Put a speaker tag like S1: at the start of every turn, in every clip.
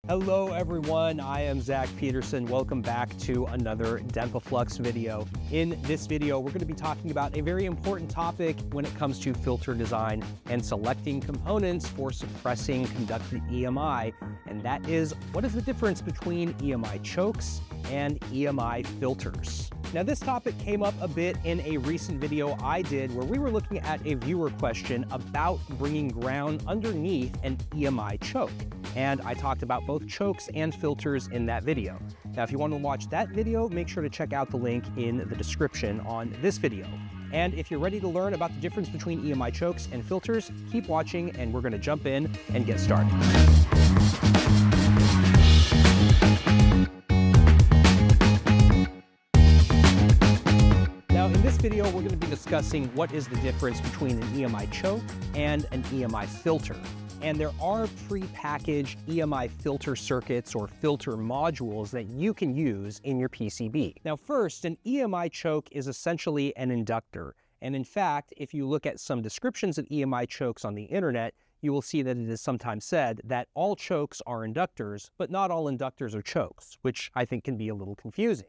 S1: Hello everyone, I am Zach Peterson. Welcome back to another DempaFlux video. In this video, we're going to be talking about a very important topic when it comes to filter design and selecting components for suppressing conducted EMI, and that is, what is the difference between EMI chokes and EMI filters? Now, this topic came up a bit in a recent video I did where we were looking at a viewer question about bringing ground underneath an EMI choke. And I talked about both chokes and filters in that video. Now, if you want to watch that video, make sure to check out the link in the description on this video. And if you're ready to learn about the difference between EMI chokes and filters, keep watching and we're going to jump in and get started. Now, in this video, we're going to be discussing what is the difference between an EMI choke and an EMI filter. And there are pre-packaged EMI filter circuits or filter modules that you can use in your PCB. Now first, an EMI choke is essentially an inductor. And in fact, if you look at some descriptions of EMI chokes on the internet, you will see that it is sometimes said that all chokes are inductors, but not all inductors are chokes, which I think can be a little confusing.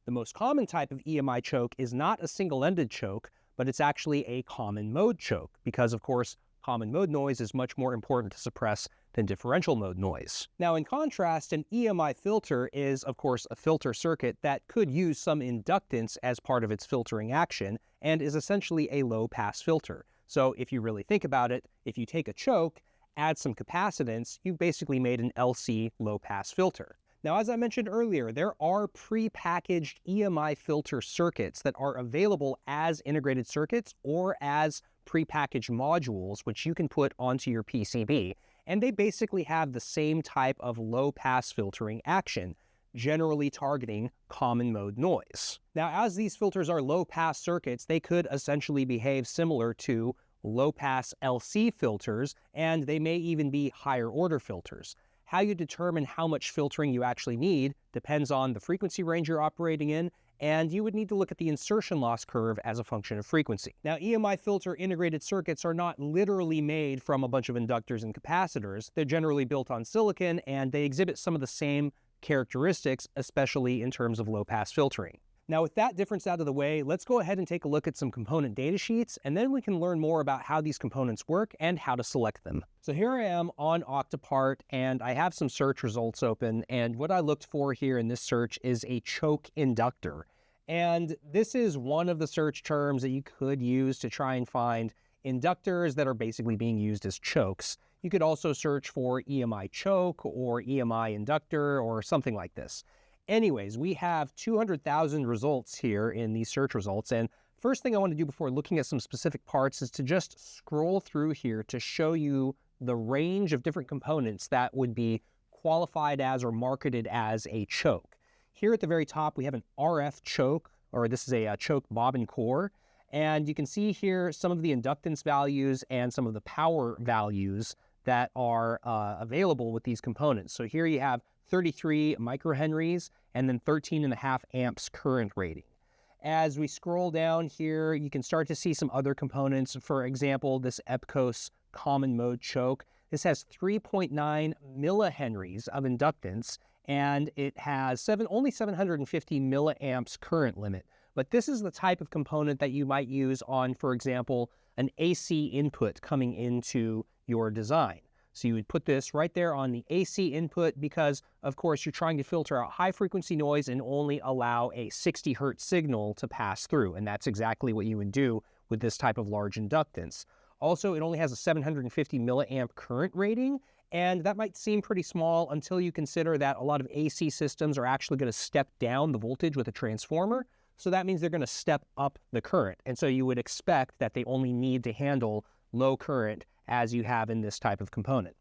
S1: The most common type of EMI choke is not a single-ended choke, but it's actually a common mode choke, because of course, common mode noise is much more important to suppress than differential mode noise. Now, in contrast, an EMI filter is, of course, a filter circuit that could use some inductance as part of its filtering action and is essentially a low-pass filter. So if you really think about it, if you take a choke, add some capacitance, you've basically made an LC low-pass filter. Now, as I mentioned earlier, there are pre-packaged EMI filter circuits that are available as integrated circuits or as pre-packaged modules, which you can put onto your PCB. And they basically have the same type of low-pass filtering action, generally targeting common mode noise. Now, as these filters are low-pass circuits, they could essentially behave similar to low-pass LC filters, and they may even be higher-order filters. How you determine how much filtering you actually need depends on the frequency range you're operating in, and you would need to look at the insertion loss curve as a function of frequency. Now, EMI filter integrated circuits are not literally made from a bunch of inductors and capacitors. They're generally built on silicon, and they exhibit some of the same characteristics, especially in terms of low-pass filtering. Now, with that difference out of the way, let's go ahead and take a look at some component data sheets, and then we can learn more about how these components work and how to select them. So here I am on Octopart, and I have some search results open, and what I looked for here in this search is a choke inductor. And this is one of the search terms that you could use to try and find inductors that are basically being used as chokes. You could also search for EMI choke or EMI inductor or something like this. Anyways, we have 200,000 results here in these search results, and first thing I want to do before looking at some specific parts is to just scroll through here to show you the range of different components that would be qualified as or marketed as a choke. Here at the very top, we have an RF choke, or this is a choke bobbin core, and you can see here some of the inductance values and some of the power values that are available with these components. So here you have 33 microhenries and then 13.5 amps current rating. As we scroll down here, you can start to see some other components. For example, this EPCOS common mode choke. This has 3.9 millihenries of inductance, and it has only 750 milliamps current limit. But this is the type of component that you might use on, for example, an AC input coming into your design. So you would put this right there on the AC input because, of course, you're trying to filter out high-frequency noise and only allow a 60 hertz signal to pass through, and that's exactly what you would do with this type of large inductance. Also, it only has a 750 milliamp current rating, and that might seem pretty small until you consider that a lot of AC systems are actually going to step down the voltage with a transformer, so that means they're going to step up the current, and so you would expect that they only need to handle low current as you have in this type of component.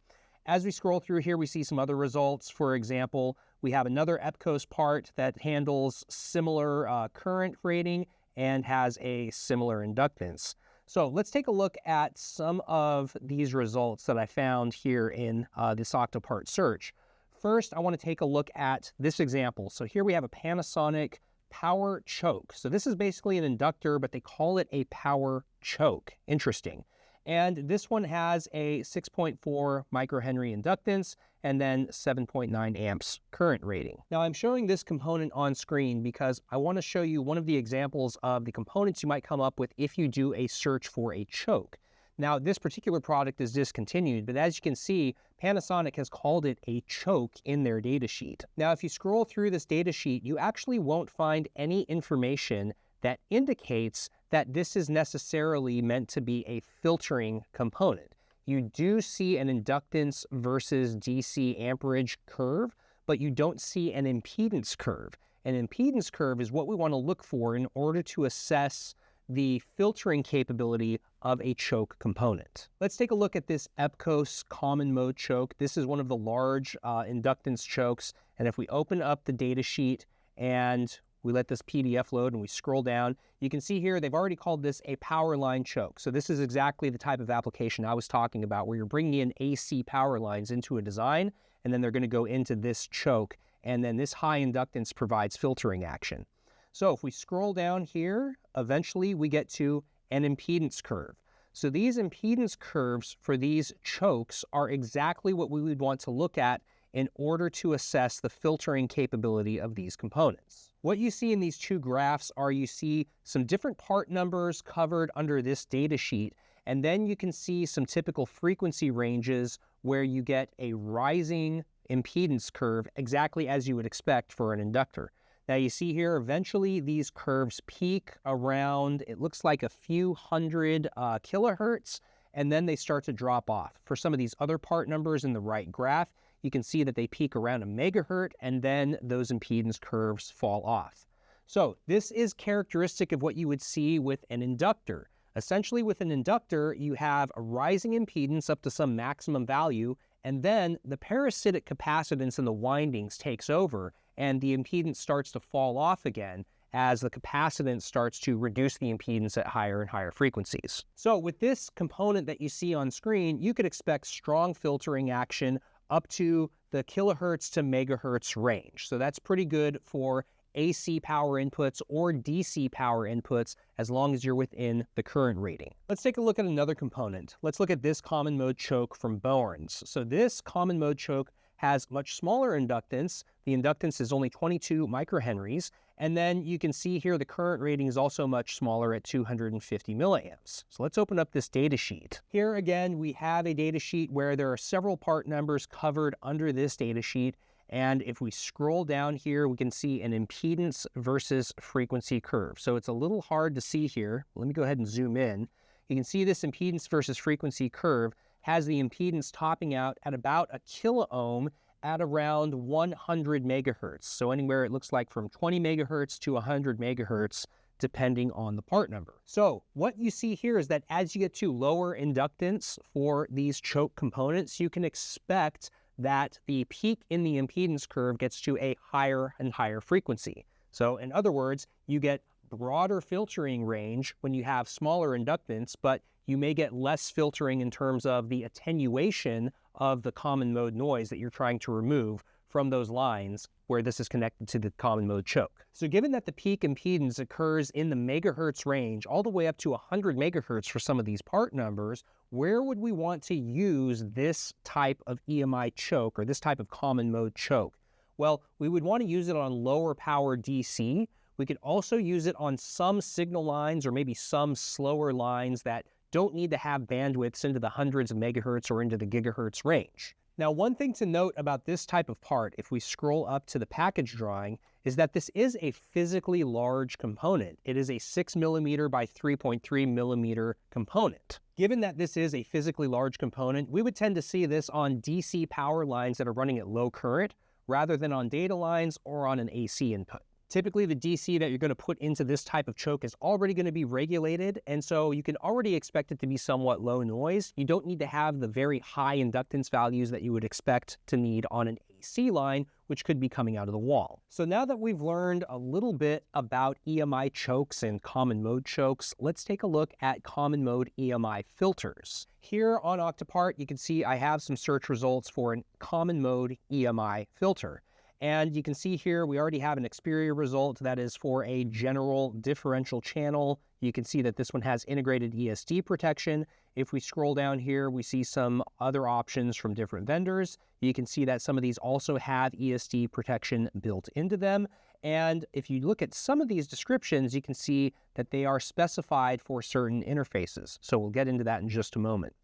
S1: As we scroll through here, we see some other results. For example, we have another EPCOS part that handles similar current rating and has a similar inductance. So let's take a look at some of these results that I found here in this Octopart search. First, I want to take a look at this example. So here we have a Panasonic power choke. So this is basically an inductor, but they call it a power choke. Interesting. And this one has a 6.4 microhenry inductance and then 7.9 amps current rating. Now I'm showing this component on screen because I want to show you one of the examples of the components you might come up with if you do a search for a choke. Now this particular product is discontinued, but as you can see, Panasonic has called it a choke in their datasheet. Now if you scroll through this datasheet, you actually won't find any information that indicates that this is necessarily meant to be a filtering component. You do see an inductance versus DC amperage curve, but you don't see an impedance curve. An impedance curve is what we want to look for in order to assess the filtering capability of a choke component. Let's take a look at this EPCOS common mode choke. This is one of the large inductance chokes, and if we open up the datasheet and we let this PDF load and we scroll down, you can see here they've already called this a power line choke. So this is exactly the type of application I was talking about, where you're bringing in AC power lines into a design, and then they're going to go into this choke, and then this high inductance provides filtering action. So if we scroll down here, eventually we get to an impedance curve. So these impedance curves for these chokes are exactly what we would want to look at in order to assess the filtering capability of these components. What you see in these two graphs are you see some different part numbers covered under this data sheet, and then you can see some typical frequency ranges where you get a rising impedance curve exactly as you would expect for an inductor. Now you see here, eventually these curves peak around, it looks like a few hundred kilohertz, and then they start to drop off. For some of these other part numbers in the right graph, you can see that they peak around a megahertz, and then those impedance curves fall off. So this is characteristic of what you would see with an inductor. Essentially with an inductor, you have a rising impedance up to some maximum value, and then the parasitic capacitance in the windings takes over, and the impedance starts to fall off again as the capacitance starts to reduce the impedance at higher and higher frequencies. So with this component that you see on screen, you could expect strong filtering action up to the kilohertz to megahertz range. So that's pretty good for AC power inputs or DC power inputs as long as you're within the current rating. Let's take a look at another component. Let's look at this common mode choke from Bourns. So this common mode choke has much smaller inductance. The inductance is only 22 microhenries. And then you can see here the current rating is also much smaller at 250 milliamps. So let's open up this data sheet. Here again, we have a data sheet where there are several part numbers covered under this data sheet. And if we scroll down here, we can see an impedance versus frequency curve. So it's a little hard to see here. Let me go ahead and zoom in. You can see this impedance versus frequency curve has the impedance topping out at about a kilo ohm at around 100 megahertz. So anywhere it looks like from 20 megahertz to 100 megahertz, depending on the part number. So what you see here is that as you get to lower inductance for these choke components, you can expect that the peak in the impedance curve gets to a higher and higher frequency. So in other words, you get broader filtering range when you have smaller inductance, but you may get less filtering in terms of the attenuation of the common mode noise that you're trying to remove from those lines where this is connected to the common mode choke. So given that the peak impedance occurs in the megahertz range all the way up to 100 megahertz for some of these part numbers, where would we want to use this type of EMI choke or this type of common mode choke? Well, we would want to use it on lower power DC. We could also use it on some signal lines or maybe some slower lines that don't need to have bandwidths into the hundreds of megahertz or into the gigahertz range. Now, one thing to note about this type of part, if we scroll up to the package drawing, is that this is a physically large component. It is a 6 millimeter by 3.3 millimeter component. Given that this is a physically large component, we would tend to see this on DC power lines that are running at low current rather than on data lines or on an AC input. Typically, the DC that you're going to put into this type of choke is already going to be regulated, and so you can already expect it to be somewhat low noise. You don't need to have the very high inductance values that you would expect to need on an AC line, which could be coming out of the wall. So now that we've learned a little bit about EMI chokes and common mode chokes, let's take a look at common mode EMI filters. Here on Octopart, you can see I have some search results for a common mode EMI filter. And you can see here, we already have an Xperia result that is for a general differential channel. You can see that this one has integrated ESD protection. If we scroll down here, we see some other options from different vendors. You can see that some of these also have ESD protection built into them. And if you look at some of these descriptions, you can see that they are specified for certain interfaces. So we'll get into that in just a moment.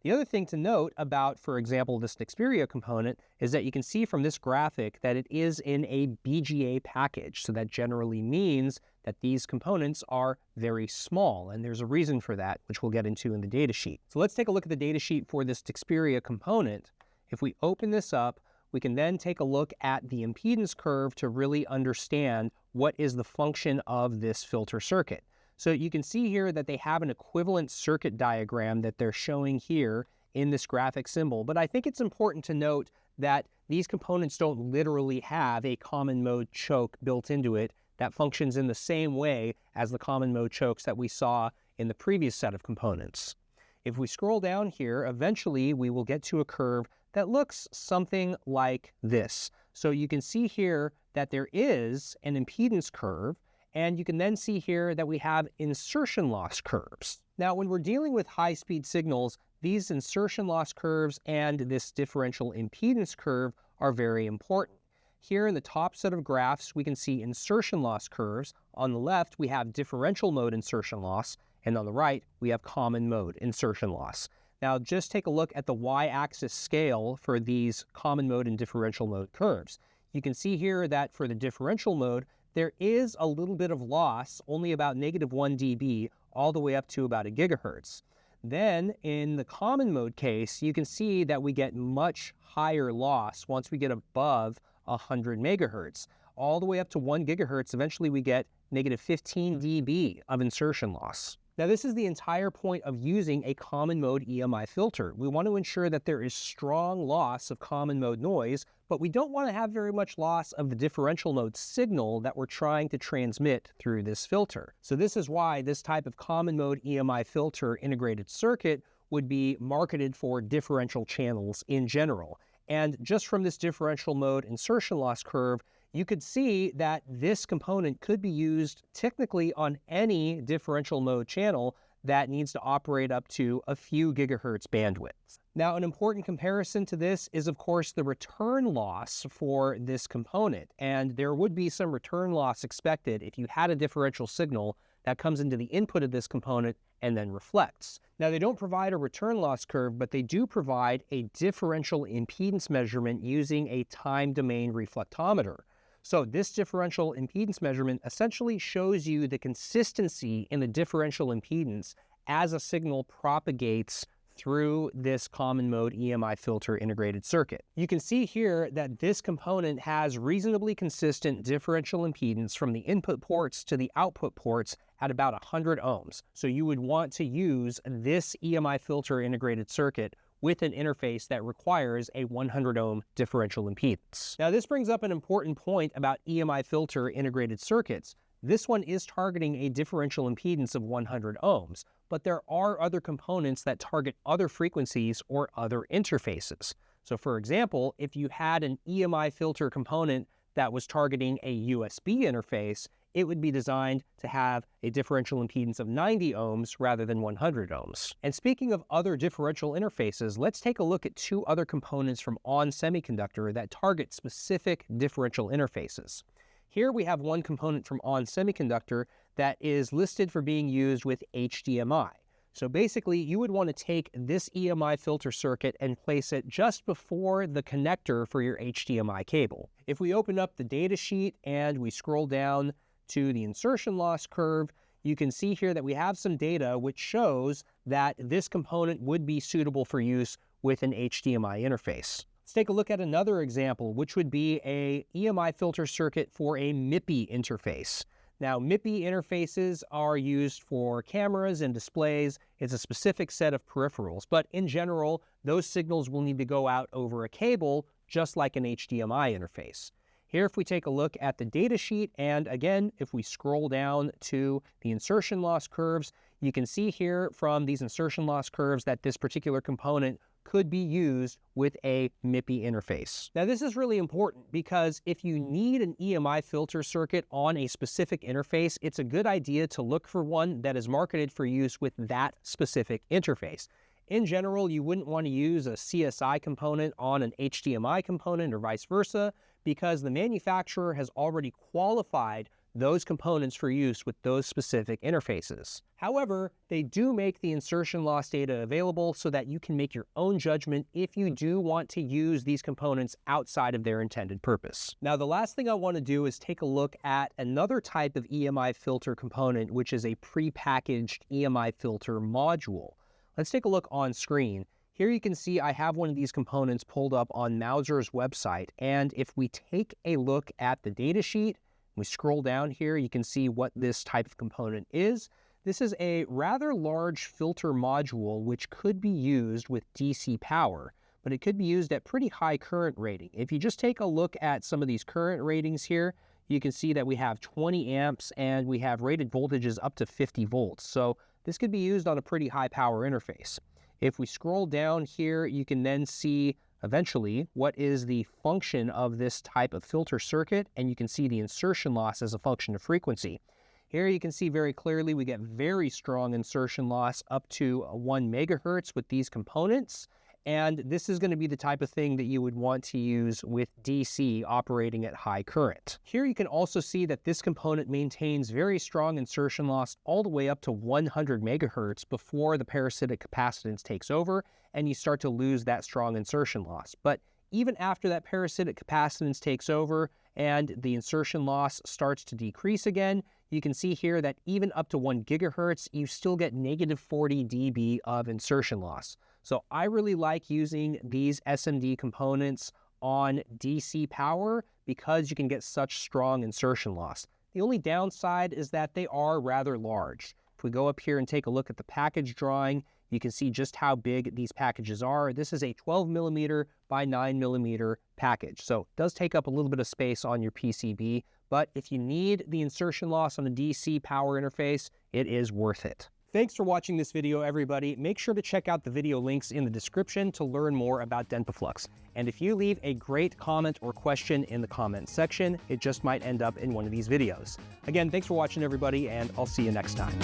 S1: The other thing to note about, for example, this Xperia component is that you can see from this graphic that it is in a BGA package. So that generally means that these components are very small, and there's a reason for that, which we'll get into in the datasheet. So let's take a look at the datasheet for this Xperia component. If we open this up, we can then take a look at the impedance curve to really understand what is the function of this filter circuit. So you can see here that they have an equivalent circuit diagram that they're showing here in this graphic symbol. But I think it's important to note that these components don't literally have a common mode choke built into it that functions in the same way as the common mode chokes that we saw in the previous set of components. If we scroll down here, eventually we will get to a curve that looks something like this. So you can see here that there is an impedance curve, and you can then see here that we have insertion loss curves. Now, when we're dealing with high-speed signals, these insertion loss curves and this differential impedance curve are very important. Here in the top set of graphs, we can see insertion loss curves. On the left, we have differential mode insertion loss, and on the right, we have common mode insertion loss. Now, just take a look at the y-axis scale for these common mode and differential mode curves. You can see here that for the differential mode, there is a little bit of loss, only about -1 dB, all the way up to about 1 gigahertz. Then, in the common mode case, you can see that we get much higher loss once we get above 100 megahertz. All the way up to 1 gigahertz, eventually we get -15 dB of insertion loss. Now, this is the entire point of using a common mode EMI filter. We want to ensure that there is strong loss of common mode noise, but we don't want to have very much loss of the differential mode signal that we're trying to transmit through this filter. So this is why this type of common mode EMI filter integrated circuit would be marketed for differential channels in general. And just from this differential mode insertion loss curve, you could see that this component could be used technically on any differential mode channel that needs to operate up to a few gigahertz bandwidth. Now, an important comparison to this is, of course, the return loss for this component. And there would be some return loss expected if you had a differential signal that comes into the input of this component and then reflects. Now, they don't provide a return loss curve, but they do provide a differential impedance measurement using a time domain reflectometer. So this differential impedance measurement essentially shows you the consistency in the differential impedance as a signal propagates through this common mode EMI filter integrated circuit. You can see here that this component has reasonably consistent differential impedance from the input ports to the output ports at about 100 ohms. So you would want to use this EMI filter integrated circuit with an interface that requires a 100 ohm differential impedance. Now, this brings up an important point about EMI filter integrated circuits. This one is targeting a differential impedance of 100 ohms, but there are other components that target other frequencies or other interfaces. So for example, if you had an EMI filter component that was targeting a USB interface, it would be designed to have a differential impedance of 90 ohms rather than 100 ohms. And speaking of other differential interfaces, let's take a look at two other components from ON Semiconductor that target specific differential interfaces. Here we have one component from ON Semiconductor that is listed for being used with HDMI. So basically, you would want to take this EMI filter circuit and place it just before the connector for your HDMI cable. If we open up the datasheet and we scroll down to the insertion loss curve, you can see here that we have some data which shows that this component would be suitable for use with an HDMI interface. Let's take a look at another example, which would be a EMI filter circuit for a MIPI interface. Now, MIPI interfaces are used for cameras and displays. It's a specific set of peripherals, but in general, those signals will need to go out over a cable, just like an HDMI interface. Here, if we take a look at the data sheet, and again, if we scroll down to the insertion loss curves, you can see here from these insertion loss curves that this particular component could be used with a MIPI interface. Now, this is really important because if you need an EMI filter circuit on a specific interface, it's a good idea to look for one that is marketed for use with that specific interface. In general, you wouldn't want to use a CSI component on an HDMI component or vice versa because the manufacturer has already qualified those components for use with those specific interfaces. However, they do make the insertion loss data available so that you can make your own judgment if you do want to use these components outside of their intended purpose. Now, the last thing I want to do is take a look at another type of EMI filter component, which is a prepackaged EMI filter module. Let's take a look on screen. Here you can see I have one of these components pulled up on Mouser's website, and if we take a look at the datasheet, we scroll down here, you can see what this type of component is. This is a rather large filter module which could be used with DC power, but it could be used at pretty high current rating. If you just take a look at some of these current ratings here, you can see that we have 20 amps and we have rated voltages up to 50 volts. So this could be used on a pretty high power interface. If we scroll down here, you can then see eventually what is the function of this type of filter circuit, and you can see the insertion loss as a function of frequency. Here you can see very clearly we get very strong insertion loss up to 1 megahertz with these components, and this is going to be the type of thing that you would want to use with DC operating at high current. Here you can also see that this component maintains very strong insertion loss all the way up to 100 megahertz before the parasitic capacitance takes over and you start to lose that strong insertion loss. But even after that parasitic capacitance takes over and the insertion loss starts to decrease again, you can see here that even up to 1 gigahertz, you still get negative 40 dB of insertion loss. So I really like using these SMD components on DC power because you can get such strong insertion loss. The only downside is that they are rather large. If we go up here and take a look at the package drawing, you can see just how big these packages are. This is a 12 millimeter by 9 millimeter package. So it does take up a little bit of space on your PCB, but if you need the insertion loss on a DC power interface, it is worth it. Thanks for watching this video, everybody. Make sure to check out the video links in the description to learn more about Dentaflux. And if you leave a great comment or question in the comment section, it just might end up in one of these videos. Again, thanks for watching, everybody, and I'll see you next time.